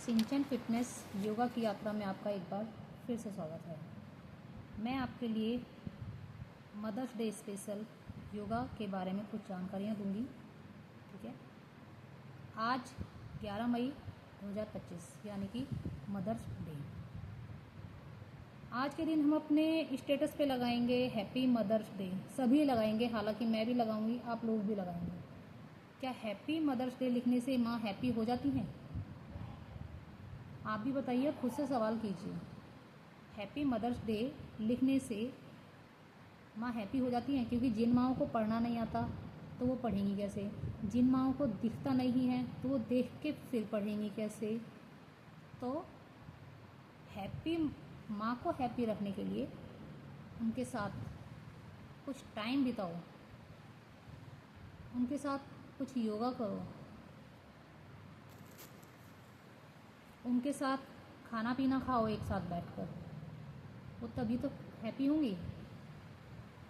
सिंचन fitness yoga की यात्रा में आपका एक बार फिर से स्वागत है। मैं आपके लिए मदर्स डे स्पेशल योगा के बारे में कुछ जानकारियाँ दूंगी। ठीक है, आज 11 मई 2025 यानी कि मदर्स डे। आज के दिन हम अपने स्टेटस पे लगाएंगे हैप्पी मदर्स डे। सभी लगाएंगे, हालांकि मैं भी लगाऊंगी, आप लोग भी लगाएंगे। क्या हैप्पी मदर्स डे लिखने से माँ हैप्पी हो जाती हैं? आप भी बताइए, खुद से सवाल कीजिए। हैप्पी मदर्स डे लिखने से माँ हैप्पी हो जाती हैं? क्योंकि जिन माँओं को पढ़ना नहीं आता तो वो पढ़ेंगी कैसे? जिन माँओं को दिखता नहीं है तो वो देख के फिर पढ़ेंगी कैसे? तो हैप्पी माँ को हैप्पी रखने के लिए उनके साथ कुछ टाइम बिताओ, उनके साथ कुछ योगा करो, उनके साथ खाना पीना खाओ एक साथ बैठकर। वो तभी तो हैप्पी होंगी,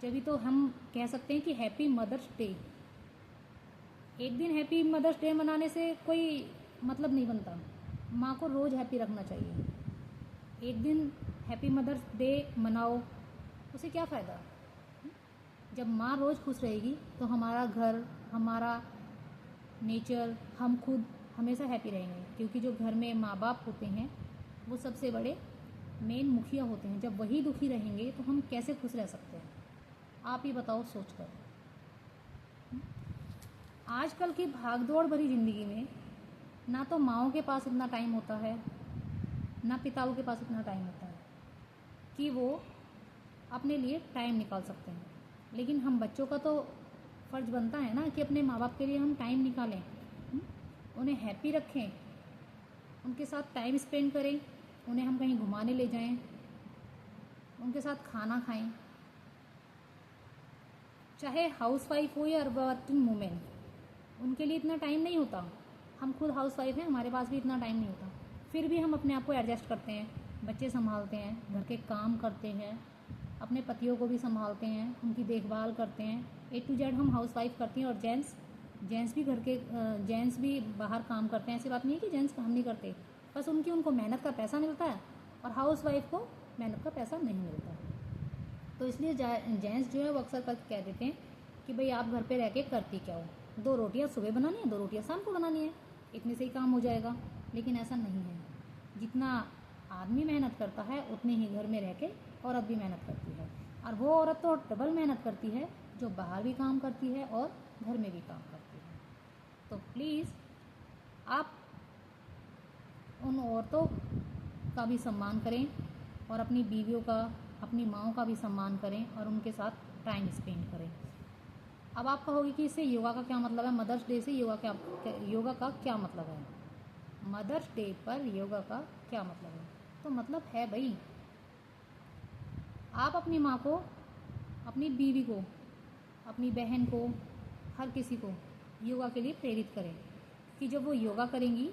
जभी तो हम कह सकते हैं कि हैप्पी मदर्स डे। एक दिन हैप्पी मदर्स डे मनाने से कोई मतलब नहीं बनता। माँ को रोज़ हैप्पी रखना चाहिए। एक दिन हैप्पी मदर्स डे मनाओ, उसे क्या फ़ायदा? जब माँ रोज़ खुश रहेगी तो हमारा घर, हमारा नेचर, हम खुद हमेशा हैप्पी रहेंगे। क्योंकि जो घर में माँ बाप होते हैं वो सबसे बड़े मेन मुखिया होते हैं। जब वही दुखी रहेंगे तो हम कैसे खुश रह सकते हैं? आप ही बताओ सोचकर। आजकल की भागदौड़ भरी ज़िंदगी में ना तो माँओं के पास इतना टाइम होता है, ना पिताओं के पास इतना टाइम होता है कि वो अपने लिए टाइम निकाल सकते हैं। लेकिन हम बच्चों का तो फ़र्ज़ बनता है ना कि अपने माँ बाप के लिए हम टाइम निकालें, उन्हें हैप्पी रखें, उनके साथ टाइम स्पेंड करें, उन्हें हम कहीं घुमाने ले जाएं, उनके साथ खाना खाएं। चाहे हाउसवाइफ हो या वर्किंग वूमेन, उनके लिए इतना टाइम नहीं होता। हम खुद हाउसवाइफ हैं, हमारे पास भी इतना टाइम नहीं होता। फिर भी हम अपने आप को एडजस्ट करते हैं, बच्चे संभालते हैं, घर के काम करते हैं, अपने पतियों को भी संभालते हैं, उनकी देखभाल करते हैं। A to Z हम हाउसवाइफ करती हैं। और जेंट्स भी घर के जेंट्स भी बाहर काम करते हैं। ऐसी बात नहीं है कि जेंट्स काम नहीं करते, बस उनको मेहनत का पैसा मिलता है और हाउसवाइफ को मेहनत का पैसा नहीं मिलता। तो इसलिए जेंट्स जो है वो अक्सर करके कह देते हैं कि भाई आप घर पे रह के करती क्या हो, 2 रोटियां सुबह बनानी है, 2 रोटियां शाम को बनानी है, इतने से ही काम हो जाएगा। लेकिन ऐसा नहीं है। जितना आदमी मेहनत करता है उतने ही घर में रह के औरत भी मेहनत करती है। और वो औरत तो डबल मेहनत करती है, जो बाहर भी काम करती है और घर में भी काम करती है। तो प्लीज़ आप उन औरतों का भी सम्मान करें और अपनी बीवियों का, अपनी माँओं का भी सम्मान करें और उनके साथ टाइम स्पेंड करें। अब आप कहोगे कि इससे योगा का क्या मतलब है? मदर्स डे से योगा का क्या मतलब है? मदर्स डे पर योगा का क्या मतलब है? तो मतलब है भाई, आप अपनी माँ को, अपनी बीवी को, अपनी बहन को, हर किसी को योगा के लिए प्रेरित करें कि जब वो योगा करेंगी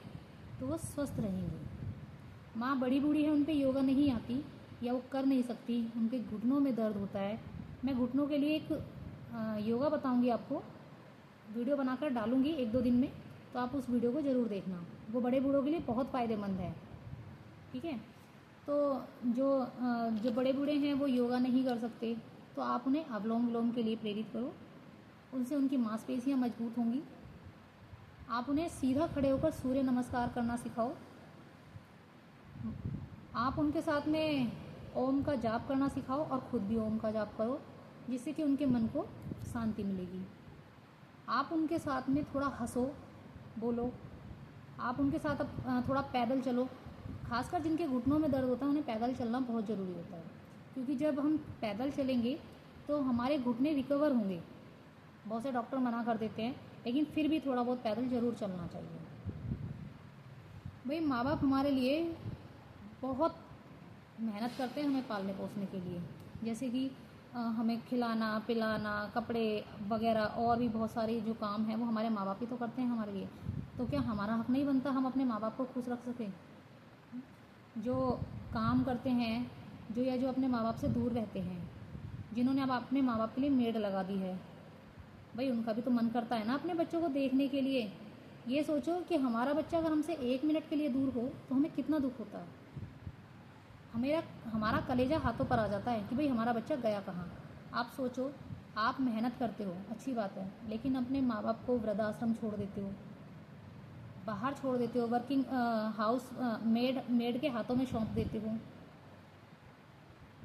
तो वो स्वस्थ रहेंगी। माँ बड़ी बूढ़ी है, उन पे योगा नहीं आती या वो कर नहीं सकती, उनके घुटनों में दर्द होता है। मैं घुटनों के लिए एक योगा बताऊंगी, आपको वीडियो बनाकर डालूंगी 1-2 दिन में, तो आप उस वीडियो को ज़रूर देखना। वो बड़े बूढ़ों के लिए बहुत फ़ायदेमंद है। ठीक है, तो जो बड़े बूढ़े हैं वो योगा नहीं कर सकते, तो आप उन्हें अनुलोम विलोम के लिए प्रेरित करो। उनसे उनकी मांसपेशियां मजबूत होंगी। आप उन्हें सीधा खड़े होकर सूर्य नमस्कार करना सिखाओ। आप उनके साथ में ओम का जाप करना सिखाओ और खुद भी ओम का जाप करो, जिससे कि उनके मन को शांति मिलेगी। आप उनके साथ में थोड़ा हंसो, बोलो। आप उनके साथ थोड़ा पैदल चलो। खासकर जिनके घुटनों में दर्द होता है उन्हें पैदल चलना बहुत ज़रूरी होता है, क्योंकि जब हम पैदल चलेंगे तो हमारे घुटने रिकवर होंगे। बहुत से डॉक्टर मना कर देते हैं, लेकिन फिर भी थोड़ा बहुत पैदल ज़रूर चलना चाहिए। भाई माँ बाप हमारे लिए बहुत मेहनत करते हैं हमें पालने पोसने के लिए। जैसे कि हमें खिलाना पिलाना, कपड़े वगैरह और भी बहुत सारे जो काम हैं वो हमारे माँ बाप ही तो करते हैं हमारे लिए। तो क्या हमारा हक नहीं बनता हम अपने माँ बाप को खुश रख सकें? जो काम करते हैं, जो अपने माँ बाप से दूर रहते हैं, जिन्होंने अब अपने माँ बाप के लिए मेड लगा दी है, भाई उनका भी तो मन करता है ना अपने बच्चों को देखने के लिए। ये सोचो कि हमारा बच्चा अगर हमसे 1 मिनट के लिए दूर हो तो हमें कितना दुख होता है। हमारा कलेजा हाथों पर आ जाता है कि भाई हमारा बच्चा गया कहाँ। आप सोचो, आप मेहनत करते हो, अच्छी बात है, लेकिन अपने माँ बाप को वृद्धाश्रम छोड़ देते हो, बाहर छोड़ देते हो, वर्किंग हाउस मेड के हाथों में सौंप देते हो।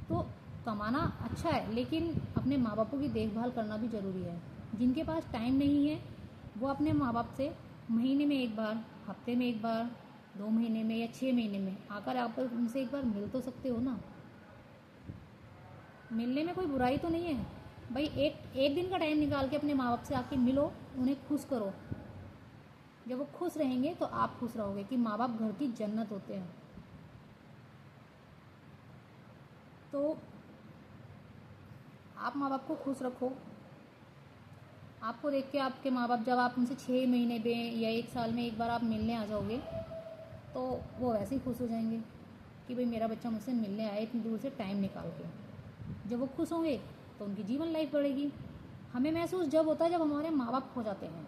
तो कमाना अच्छा है, लेकिन अपने माँ बापों की देखभाल करना भी ज़रूरी है। जिनके पास टाइम नहीं है वो अपने माँ बाप से महीने में एक बार, हफ्ते में एक बार, 2 महीने में या 6 महीने में आकर आप उनसे एक बार मिल तो सकते हो ना। मिलने में कोई बुराई तो नहीं है भाई। एक दिन का टाइम निकाल के अपने माँ बाप से आके मिलो, उन्हें खुश करो। जब वो खुश रहेंगे तो आप खुश रहोगे कि माँ बाप घर की जन्नत होते हैं। तो आप माँ बाप को खुश रखो। आपको देख के आपके माँ बाप, जब आप उनसे 6 महीने में या 1 साल में एक बार आप मिलने आ जाओगे तो वो वैसे ही खुश हो जाएंगे कि भाई मेरा बच्चा मुझसे मिलने आए इतनी दूर से टाइम निकाल के। जब वो खुश होंगे तो उनकी जीवन लाइफ बढ़ेगी। हमें महसूस जब होता है जब हमारे माँ बाप खो जाते हैं।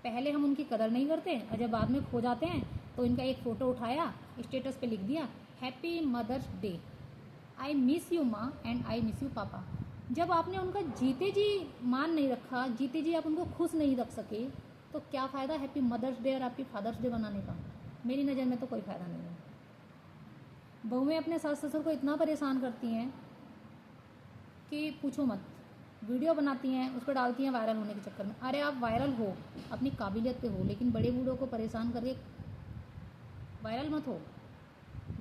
पहले हम उनकी कदर नहीं करते और जब बाद में खो जाते हैं तो इनका एक फ़ोटो उठाया, स्टेटस पे लिख दिया, happy mothers day, I miss you माँ and I miss you papa. जब आपने उनका जीते जी मान नहीं रखा, जीते जी आप उनको खुश नहीं रख सके, तो क्या फ़ायदा हैप्पी मदर्स डे और हैप्पी फादर्स डे बनाने का। मेरी नज़र में तो कोई फ़ायदा नहीं है। बहुएं अपने सास ससुर को इतना परेशान करती हैं कि पूछो मत। वीडियो बनाती हैं, उस पर डालती हैं वायरल होने के चक्कर में। अरे आप वायरल हो, अपनी काबिलियत पे हो, लेकिन बड़े बूढ़ों को परेशान करके वायरल मत हो।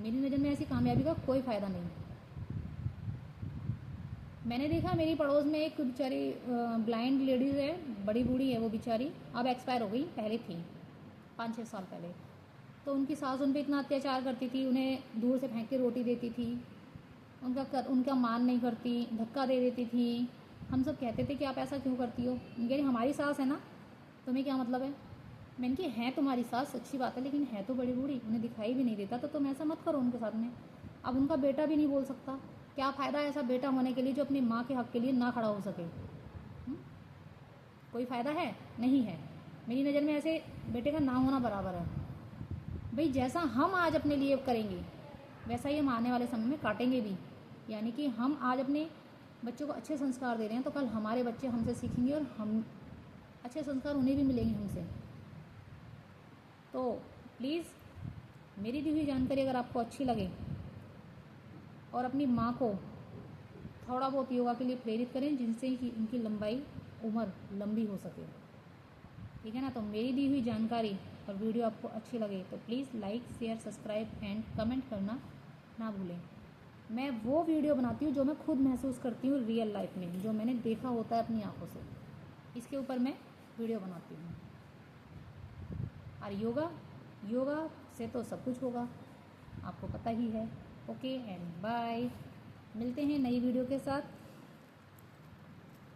मेरी नज़र में ऐसी कामयाबी का कोई फ़ायदा नहीं। मैंने देखा मेरी पड़ोस में एक बेचारी ब्लाइंड लेडीज़ है, बड़ी बूढ़ी है वो बेचारी, अब एक्सपायर हो गई, पहले थी 5-6 साल पहले। तो उनकी सास उन पर इतना अत्याचार करती थी, उन्हें दूर से फेंक के रोटी देती थी, उनका मान नहीं करती, धक्का दे देती थी। हम सब कहते थे कि आप ऐसा क्यों करती हो। कह रही हमारी सास है ना, तुम्हें क्या मतलब है। मैंने कि है तुम्हारी सास, अच्छी बात है, लेकिन है तो बड़ी बूढ़ी, उन्हें दिखाई भी नहीं देता, तो तुम ऐसा मत करो उनके साथ में। अब उनका बेटा भी नहीं बोल सकता। क्या फ़ायदा ऐसा बेटा होने के लिए जो अपनी माँ के हक़ के लिए ना खड़ा हो सके। कोई फ़ायदा है नहीं है। मेरी नज़र में ऐसे बेटे का ना होना बराबर है। भाई जैसा हम आज अपने लिए करेंगे वैसा ही हम आने वाले समय में काटेंगे भी। यानी कि हम आज अपने बच्चों को अच्छे संस्कार दे रहे हैं तो कल हमारे बच्चे हमसे सीखेंगे और हम अच्छे संस्कार उन्हें भी मिलेंगे हमसे। तो प्लीज़ मेरी दी हुई जानकारी अगर आपको अच्छी लगे और अपनी माँ को थोड़ा बहुत योगा के लिए प्रेरित करें, जिनसे कि इनकी उम्र लंबी हो सके। ठीक है ना। तो मेरी दी हुई जानकारी और वीडियो आपको अच्छी लगे तो please like, share, subscribe and comment करना ना भूलें। मैं वो वीडियो बनाती हूँ जो मैं खुद महसूस करती हूँ रियल लाइफ में, जो मैंने देखा होता है अपनी आंखों से, इसके ऊपर मैं वीडियो बनाती हूँ। और योगा से तो सब कुछ होगा, आपको पता ही है। Okay and bye. मिलते हैं नई वीडियो के साथ।